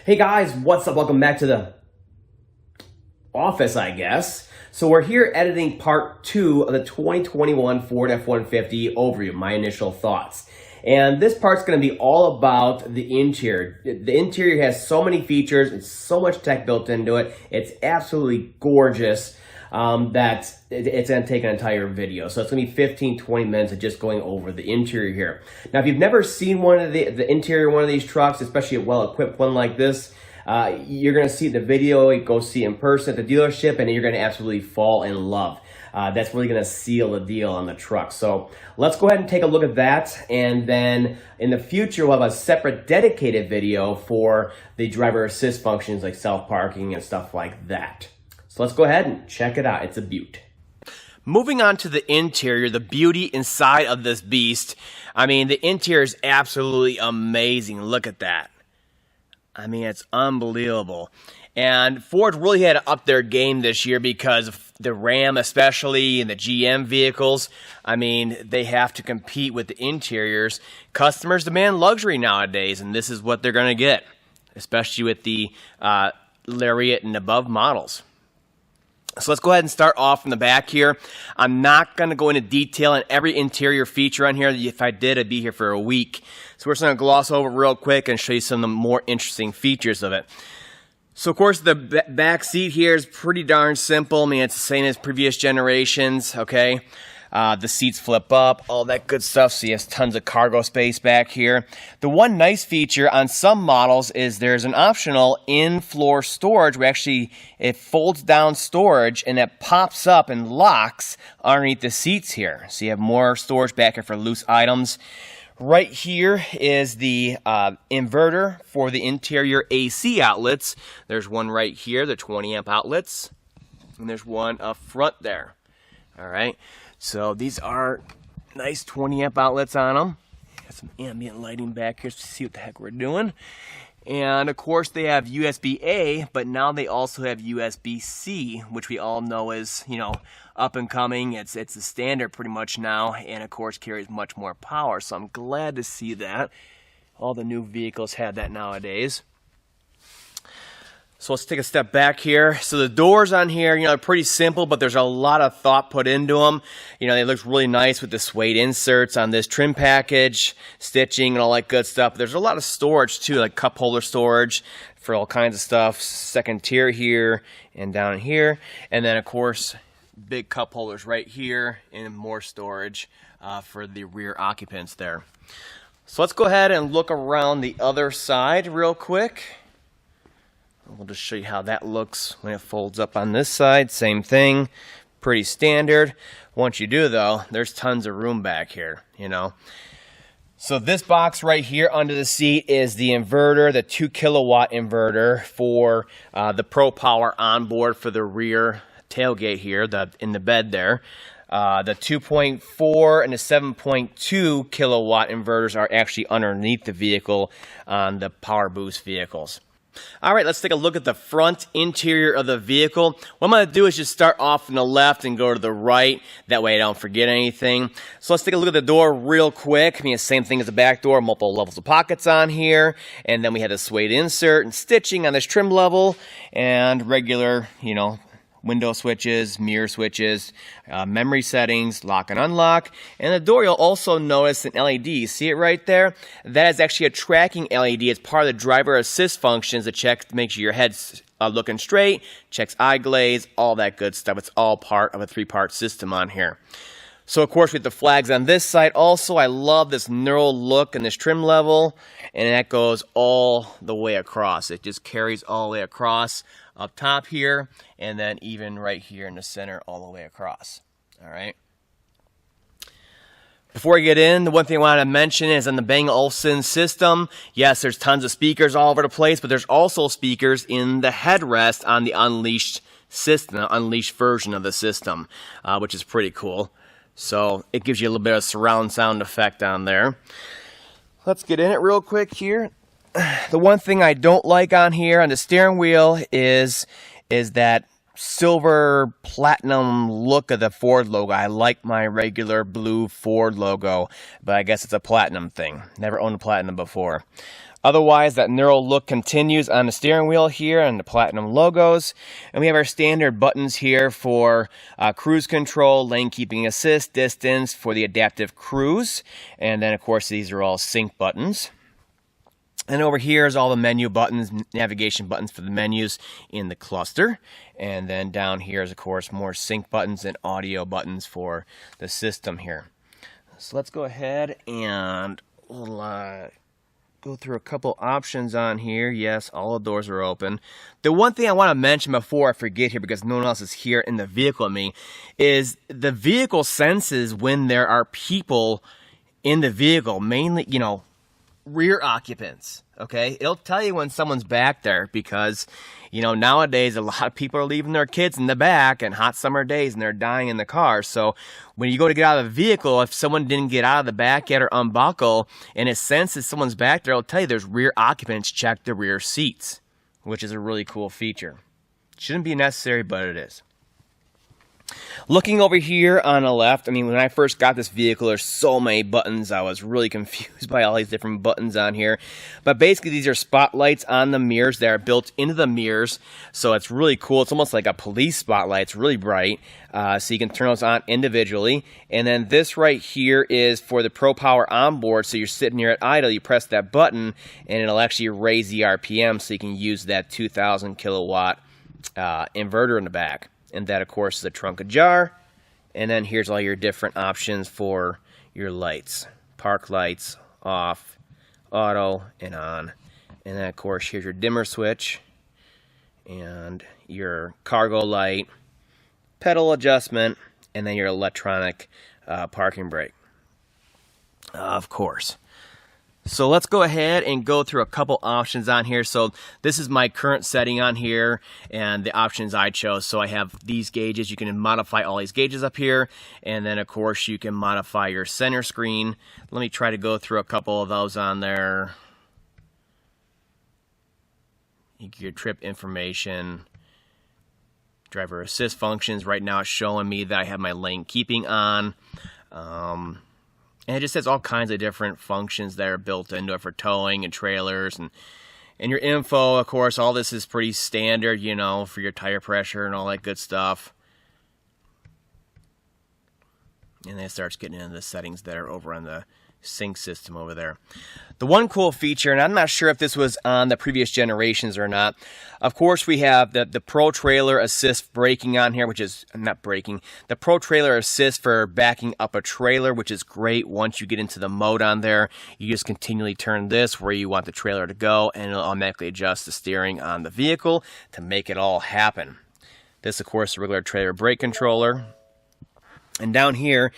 Hey guys, what's up? Welcome back to the office, I guess. So we're here editing part 2 of the 2021 Ford F-150 overview, my initial thoughts. And this part's going to be all about the interior. The interior has so many features, it's so much tech built into it, it's absolutely gorgeous that it's going to take an entire video. So it's going to be 15-20 minutes of just going over the interior here. Now, if you've never seen one of the interior of one of these trucks, especially a well-equipped one like this, you're going to see the video, you go see it in person at the dealership, and you're going to absolutely fall in love. That's really going to seal the deal on the truck. So let's go ahead and take a look at that. And then in the future, we'll have a separate dedicated video for the driver assist functions like self-parking and stuff like that. So let's go ahead and check it out. It's a beaut. Moving on to the interior, the beauty inside of this beast. I mean, the interior is absolutely amazing. Look at that. I mean, it's unbelievable. And Ford really had to up their game this year because of the Ram especially and the GM vehicles. I mean, they have to compete with the interiors. Customers demand luxury nowadays, and this is what they're going to get, especially with the Lariat and above models. So let's go ahead and start off from the back here. I'm not going to go into detail on every interior feature on here. If I did, I'd be here for a week. So we're just going to gloss over real quick and show you some of the more interesting features of it. So, of course, the back seat here is pretty darn simple. I mean, it's the same as previous generations, okay? The seats flip up, all that good stuff, so you have tons of cargo space back here. The one nice feature on some models is there's an optional in-floor storage where actually it folds down storage and it pops up and locks underneath the seats here. So you have more storage back here for loose items. Right here is the inverter for the interior AC outlets. There's one right here, the 20 amp outlets, and there's one up front there. All right. So these are nice 20 amp outlets on them. Got some ambient lighting back here to see what the heck we're doing. And of course they have USB-A, but now they also have USB-C, which we all know is, you know, up and coming. It's the standard pretty much now, and of course carries much more power. So I'm glad to see that. All the new vehicles have that nowadays. So let's take a step back here. So the doors on here, you know, are pretty simple, but there's a lot of thought put into them. You know, they look really nice with the suede inserts on this trim package, stitching and all that good stuff. There's a lot of storage too, like cup holder storage for all kinds of stuff. Second tier here and down here. And then of course, big cup holders right here and more storage for the rear occupants there. So let's go ahead and look around the other side real quick. We'll just show you how that looks when it folds up on this side. Same thing, pretty standard. Once you do though, there's tons of room back here, you know. So this box right here under the seat is the inverter, the 2 kilowatt inverter for the Pro Power onboard for the rear tailgate here, in the bed there. The 2.4 and the 7.2 kilowatt inverters are actually underneath the vehicle on the Power Boost vehicles. All right, let's take a look at the front interior of the vehicle. What I'm going to do is just start off on the left and go to the right. That way I don't forget anything. So let's take a look at the door real quick. I mean, the same thing as the back door, multiple levels of pockets on here. And then we have the suede insert and stitching on this trim level and regular, you know, window switches, mirror switches, memory settings, lock and unlock. And the door, you'll also notice an LED. See it right there? That is actually a tracking LED. It's part of the driver assist functions that checks to make sure your head's looking straight, checks eye glaze, all that good stuff. It's all part of a 3-part system on here. So of course with the flags on this side also, I love this knurled look and this trim level, and that goes all the way across. It just carries all the way across up top here, and then even right here in the center all the way across. All right. Before I get in, the one thing I wanted to mention is on the Bang & Olufsen system, yes, there's tons of speakers all over the place, but there's also speakers in the headrest on the Unleashed system, the Unleashed version of the system, which is pretty cool. So it gives you a little bit of surround sound effect on there. Let's get in it real quick here. The one thing I don't like on here on the steering wheel is that silver platinum look of the Ford logo. I like my regular blue Ford logo, but I guess it's a platinum thing. Never owned a platinum before. Otherwise, that neural look continues on the steering wheel here and the platinum logos. And we have our standard buttons here for cruise control, lane keeping assist, distance for the adaptive cruise. And then, of course, these are all sync buttons. And over here is all the menu buttons, navigation buttons for the menus in the cluster. And then down here is, of course, more sync buttons and audio buttons for the system here. So let's go ahead and we'll go through a couple options on here. Yes, all the doors are open. The one thing I want to mention before I forget here, because no one else is here in the vehicle with me, is the vehicle senses when there are people in the vehicle, mainly, rear occupants. Okay, it'll tell you when someone's back there because, nowadays a lot of people are leaving their kids in the back and hot summer days and they're dying in the car. So when you go to get out of the vehicle, if someone didn't get out of the back yet or unbuckle and it senses someone's back there, it'll tell you there's rear occupants, check the rear seats, which is a really cool feature. Shouldn't be necessary, but it is. Looking over here on the left, when I first got this vehicle, there's so many buttons. I was really confused by all these different buttons on here. But basically, these are spotlights on the mirrors that are built into the mirrors. So it's really cool. It's almost like a police spotlight. It's really bright. So you can turn those on individually. And then this right here is for the Pro Power onboard. So you're sitting here at idle, you press that button, and it'll actually raise the RPM so you can use that 2,000 kilowatt inverter in the back. And that, of course, is the trunk ajar. And then here's all your different options for your lights. Park lights, off, auto, and on. And then, of course, here's your dimmer switch. And your cargo light, pedal adjustment, and then your electronic parking brake. Of course. So let's go ahead and go through a couple options on here. So this is my current setting on here and the options I chose. So I have these gauges. You can modify all these gauges up here. And then, of course, you can modify your center screen. Let me try to go through a couple of those on there. Your trip information, driver assist functions. Right now it's showing me that I have my lane keeping on. And it just has all kinds of different functions that are built into it for towing and trailers and your info. Of course, all this is pretty standard, for your tire pressure and all that good stuff. And then it starts getting into the settings that are over on the sync system over there. The one cool feature, and I'm not sure if this was on the previous generations or not, of course we have the Pro Trailer Assist braking on here, which is not braking, the Pro Trailer Assist for backing up a trailer, which is great. Once you get into the mode on there, you just continually turn this where you want the trailer to go, and it'll automatically adjust the steering on the vehicle to make it all happen. This, of course, is a regular trailer brake controller. And down here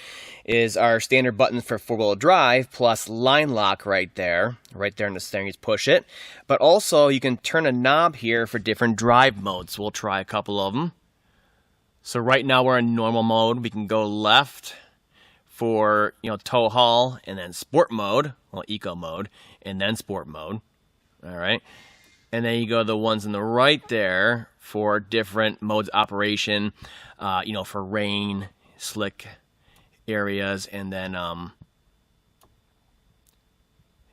is our standard buttons for four-wheel drive plus line lock right there. Right there in the steering, you just push it. But also, you can turn a knob here for different drive modes. We'll try a couple of them. So right now we're in normal mode. We can go left for, tow haul, and then sport mode, eco mode, and then sport mode. All right. And then you go to the ones on the right there for different modes of operation, for rain, slick areas, and then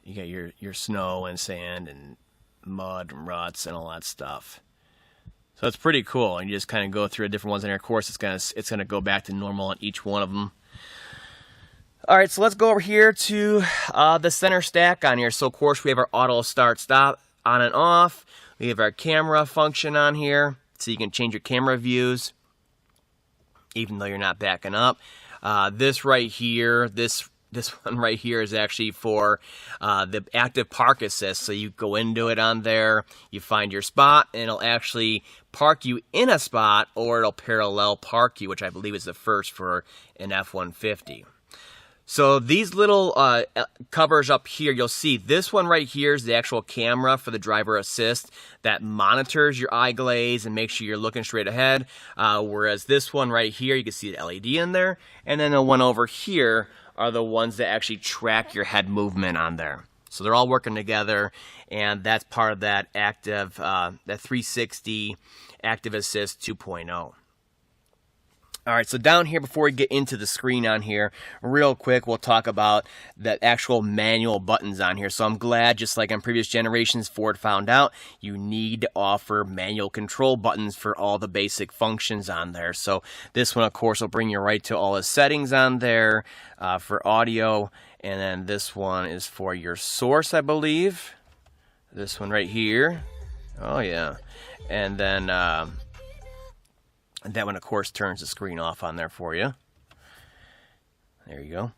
you got your snow and sand and mud and ruts and all that stuff. So it's pretty cool, and you just kind of go through different ones in there. Of course, it's gonna go back to normal on each one of them. All right, so let's go over here to the center stack on here. So of course we have our auto start stop on and off. We have our camera function on here, so you can change your camera views even though you're not backing up. This right here, this one right here is actually for the active park assist. So you go into it on there, you find your spot, and it'll actually park you in a spot, or it'll parallel park you, which I believe is the first for an F-150. So these little covers up here, you'll see this one right here is the actual camera for the driver assist that monitors your eye glaze and makes sure you're looking straight ahead. Whereas this one right here, you can see the LED in there. And then the one over here are the ones that actually track your head movement on there. So they're all working together, and that's part of that active, that 360 Active Assist 2.0. All right, so down here, before we get into the screen on here, real quick, we'll talk about the actual manual buttons on here. So I'm glad, just like on previous generations, Ford found out you need to offer manual control buttons for all the basic functions on there. So this one, of course, will bring you right to all the settings on there for audio. And then this one is for your source, I believe. This one right here. Oh, yeah. And then that one, of course, turns the screen off on there for you. There you go.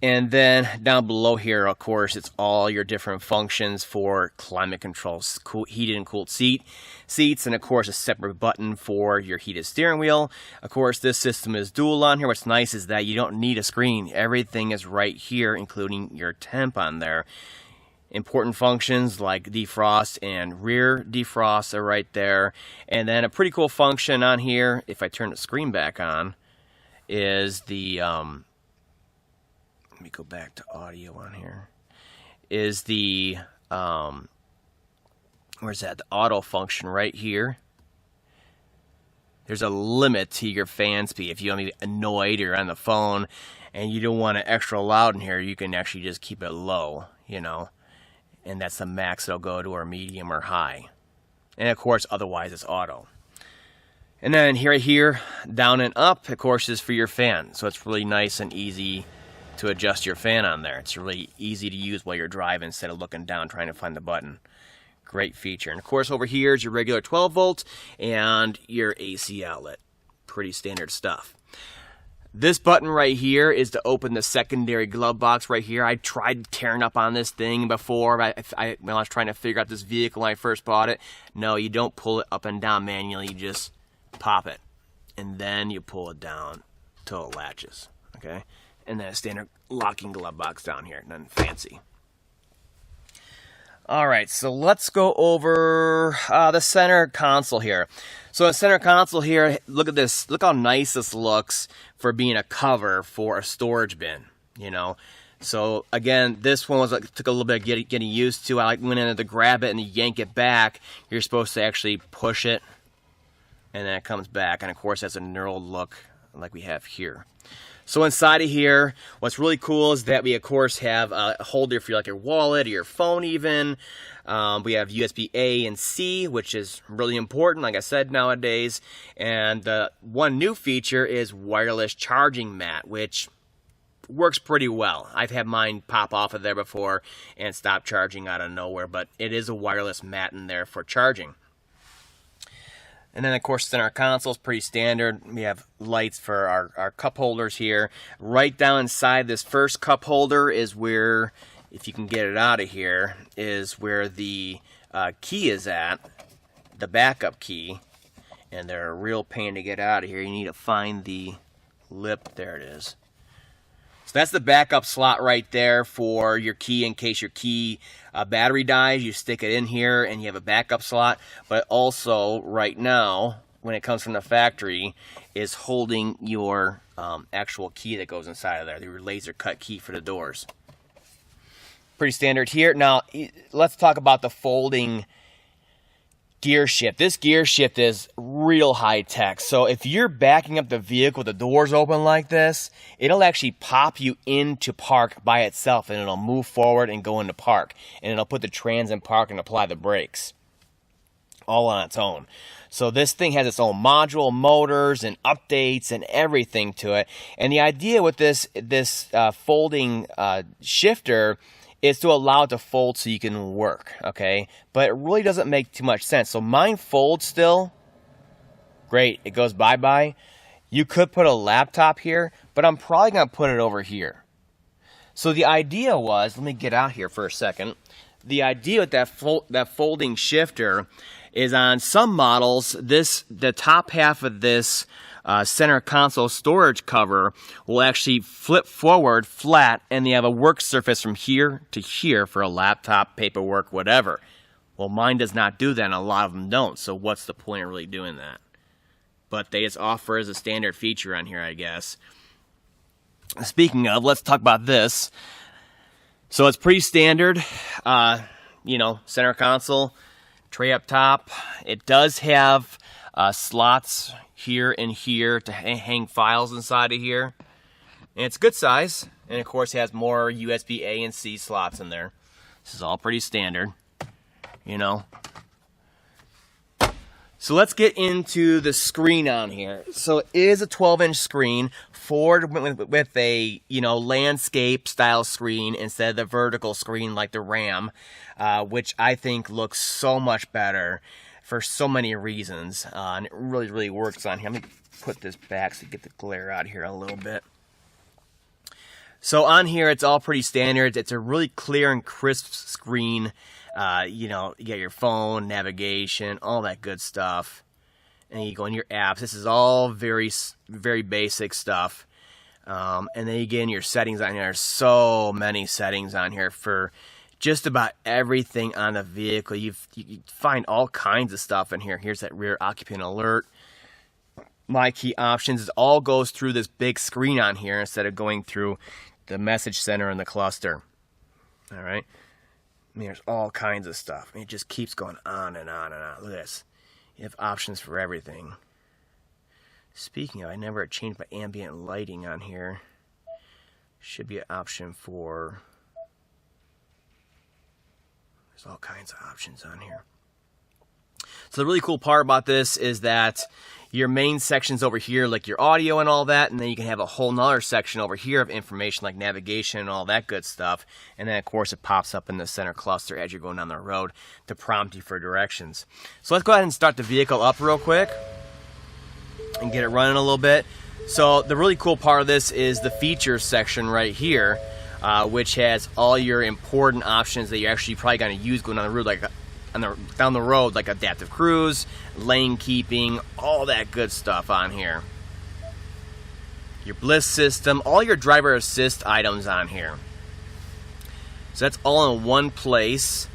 And then down below here, of course, it's all your different functions for climate control, heated and cooled seats, and of course a separate button for your heated steering wheel. Of course, this system is dual on here. What's nice is that you don't need a screen. Everything is right here, including your temp on there. Important functions like defrost and rear defrost are right there. And then a pretty cool function on here, if I turn the screen back on, is the let me go back to audio on here. Is the where's that? The auto function right here. There's a limit to your fan speed. If you don't be annoyed or on the phone and you don't want it extra loud in here, you can actually just keep it low, you know. And that's the max it'll go to, or medium or high. And of course, otherwise it's auto. And then here, down and up, of course, is for your fan. So it's really nice and easy to adjust your fan on there. It's really easy to use while you're driving instead of looking down trying to find the button. Great feature. And of course, over here is your regular 12 volt and your AC outlet. Pretty standard stuff. This button right here is to open the secondary glove box right here. I tried tearing up on this thing before. When I was trying to figure out this vehicle when I first bought it. No, you don't pull it up and down manually. You just pop it. And then you pull it down till it latches. Okay? And then a standard locking glove box down here. Nothing fancy. All right, so let's go over the center console here. So the center console here, look at this. Look how nice this looks for being a cover for a storage bin, you know. So again, this one took a little bit of getting used to. I went in to grab it and yank it back. You're supposed to actually push it, and then it comes back. And of course, that's a knurled look like we have here. So inside of here, what's really cool is that we, of course, have a holder for like your wallet or your phone even. We have USB A and C, which is really important, like I said, nowadays. And the one new feature is wireless charging mat, which works pretty well. I've had mine pop off of there before and stop charging out of nowhere, but it is a wireless mat in there for charging. And then, of course, center console is pretty standard. We have lights for our cup holders here. Right down inside this first cup holder is where, if you can get it out of here, is where the key is at, the backup key. And they're a real pain to get out of here. You need to find the lip. There it is. So that's the backup slot right there for your key in case your key battery dies. You stick it in here and you have a backup slot. But also right now, when it comes from the factory, is holding your actual key that goes inside of there. Your laser cut key for the doors. Pretty standard here. Now, let's talk about the folding gear shift. This gear shift is real high tech. So if you're backing up the vehicle with the doors open like this, it'll actually pop you into park by itself, and it'll move forward and go into park, and it'll put the trans in park and apply the brakes all on its own. So this thing has its own module, motors, and updates and everything to it. And the idea with this folding shifter is to allow it to fold so you can work, okay? But it really doesn't make too much sense. So mine folds still. Great, it goes bye-bye. You could put a laptop here, but I'm probably going to put it over here. So the idea was, let me get out here for a second. The idea with that folding shifter is on some models, the top half of this center console storage cover will actually flip forward flat, and they have a work surface from here to here for a laptop, paperwork, whatever. Well, mine does not do that, and a lot of them don't, so what's the point of really doing that? But they just offer as a standard feature on here, I guess. Speaking of, let's talk about this. So it's pretty standard, center console, tray up top. It does have slots here and here to hang files inside of here. And it's a good size. And of course it has more USB A and C slots in there. This is all pretty standard, you know. So let's get into the screen on here. So it is a 12-inch screen. Ford went with a, you know, landscape style screen instead of the vertical screen like the Ram, which I think looks so much better for so many reasons. And it really, really works on here. Let me put this back so you get the glare out here a little bit. So on here, it's all pretty standard. It's a really clear and crisp screen. You know, you get your phone, navigation, all that good stuff. And you go in your apps. This is all very, very basic stuff. And then you get in your settings on here. There's so many settings on here for just about everything on the vehicle. You find all kinds of stuff in here. Here's that rear occupant alert. My key options. It all goes through this big screen on here instead of going through the message center and the cluster. All right. I mean, there's all kinds of stuff. I mean, it just keeps going on and on and on. Look at this. You have options for everything. Speaking of, I never changed my ambient lighting on here. Should be an option for... There's all kinds of options on here. So the really cool part about this is that your main section's over here, like your audio and all that, and then you can have a whole nother section over here of information like navigation and all that good stuff. And then of course it pops up in the center cluster as you're going down the road to prompt you for directions. So let's go ahead and start the vehicle up real quick and get it running a little bit. So the really cool part of this is the features section right here, which has all your important options that you're actually probably going to use going down the road, like down the road, like adaptive cruise, lane keeping, all that good stuff on here. Your bliss system, all your driver assist items on here. So that's all in one place.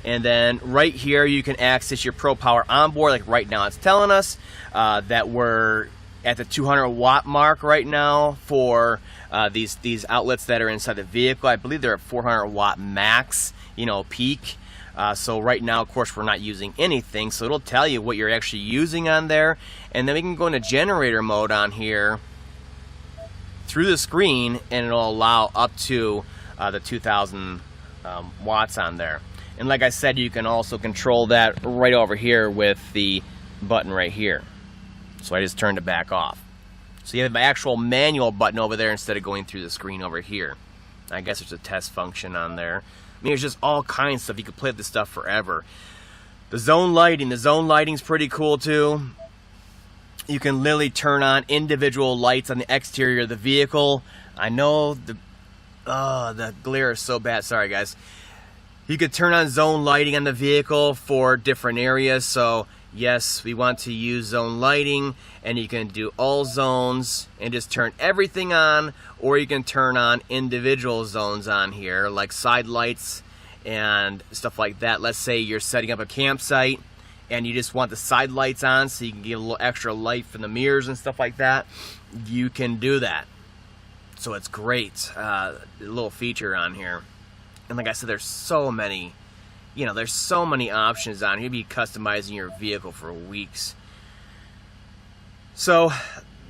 And then right here you can access your Pro Power onboard. Like right now it's telling us that we're at the 200 watt mark right now for these outlets that are inside the vehicle. I believe they're at 400 watt max, you know, peak. So right now, of course, we're not using anything, so it'll tell you what you're actually using on there. And then we can go into generator mode on here through the screen, and it'll allow up to the 2000 watts on there. And like I said, you can also control that right over here with the button right here. So I just turned it back off. So you have an actual manual button over there instead of going through the screen over here. I guess there's a test function on there. I mean, there's just all kinds of stuff. You could play with this stuff forever. The zone lighting's pretty cool too. You can literally turn on individual lights on the exterior of the vehicle. I know the glare is so bad. Sorry, guys. You could turn on zone lighting on the vehicle for different areas. So yes, we want to use zone lighting, and you can do all zones and just turn everything on, or you can turn on individual zones on here, like side lights and stuff like that. Let's say you're setting up a campsite and you just want the side lights on so you can get a little extra light from the mirrors and stuff like that. You can do that. So it's great, a little feature on here. And like I said, there's so many, you know, there's so many options on here. You'll be customizing your vehicle for weeks. So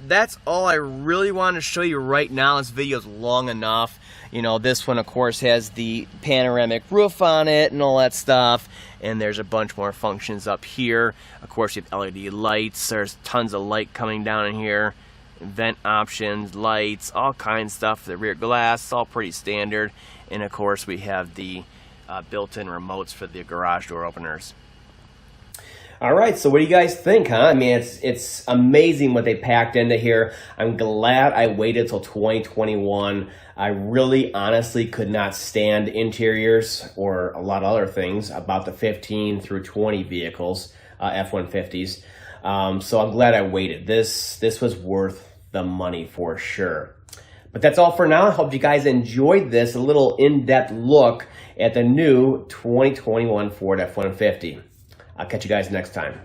that's all I really want to show you right now. This video is long enough. You know, this one, of course, has the panoramic roof on it and all that stuff. And there's a bunch more functions up here. Of course, you have LED lights. There's tons of light coming down in here. Vent options, lights, all kinds of stuff. The rear glass, all pretty standard. And of course, we have the built-in remotes for the garage door openers. All right, so what do you guys think, huh? I mean, it's amazing what they packed into here. I'm glad I waited till 2021. I really honestly could not stand interiors or a lot of other things about the 15 through 20 vehicles, F-150s. So I'm glad I waited. This was worth the money for sure. But that's all for now. I hope you guys enjoyed this, a little in-depth look at the new 2021 Ford F-150. I'll catch you guys next time.